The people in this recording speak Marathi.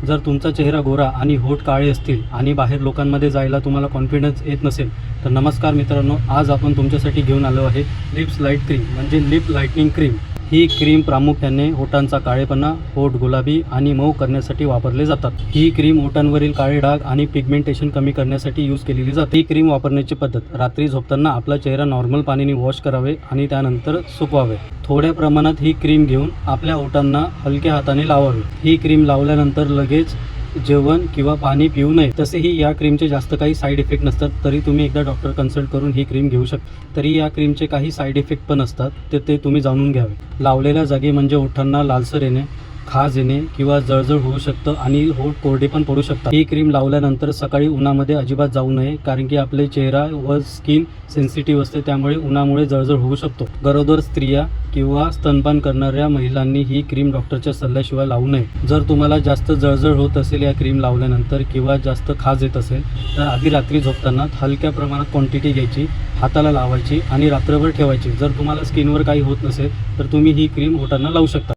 जर तुमचा चेहरा गोरा आणि होठ काळे असतील आणि बाहेर लोकांमध्ये जायला तुम्हाला कॉन्फिडन्स येत नसेल तर नमस्कार मित्रांनो, आज आपण तुमच्यासाठी घेऊन आलो आहे लिप्स लाईट क्रीम म्हणजे लिप लाईटनिंग क्रीम। ही क्रीम प्रामुख्याने ओठांचा काळेपणा, होठ गुलाबी आणि मऊ करण्यासाठी वापरले जातात। ही क्रीम ओठांवरील काळे डाग आणि पिगमेंटेशन कमी करण्यासाठी यूज केलेली जाते। ही क्रीम वापरण्याची पद्धत, रात्री झोपताना आपला चेहरा नॉर्मल पाण्याने वॉश करावे आणि त्यानंतर सुकवावे। थोड्या प्रमाणात ही क्रीम घेऊन आपल्या ओठांना हलक्या हाताने लावावी। ही क्रीम लावल्यानंतर लगेच जेवण किंवा पाणी पिऊ नये। तसेही या क्रीमचे जास्त काही साईड इफेक्ट नसतात, तरी तुम्ही एकदा डॉक्टर कन्सल्ट करून ही क्रीम घेऊ शकता। तरी या क्रीमचे काही साईड इफेक्ट पण असतात, ते तुम्ही जाणून घ्यावे। लावलेल्या जागी म्हणजे ओठांना लालसर येणे, खाज येणे किंवा जळजळ होऊ शकतं आणि होठ कोरडे पण पडू शकतात। ही क्रीम लावल्यानंतर सकाळी उन्हामध्ये अजिबात जाऊ नये, कारण की आपले चेहरा व स्किन सेन्सिटिव्ह असते, त्यामुळे उन्हामुळे जळजळ होऊ शकतो। गरोदर स्त्रिया किंवा स्तनपान करणाऱ्या महिलांनी ही क्रीम डॉक्टरच्या सल्ल्याशिवाय लावू नये। जर तुम्हाला जास्त जळजळ होत असेल या क्रीम लावल्यानंतर किंवा जास्त खाज येत असेल तर आधी रात्री झोपताना हलक्या प्रमाणात क्वांटिटी घ्यायची, हाताला लावायची आणि रात्रभर ठेवायची। जर तुम्हाला स्किनवर काही होत नसेल तर तुम्ही ही क्रीम ओठांना लावू शकता।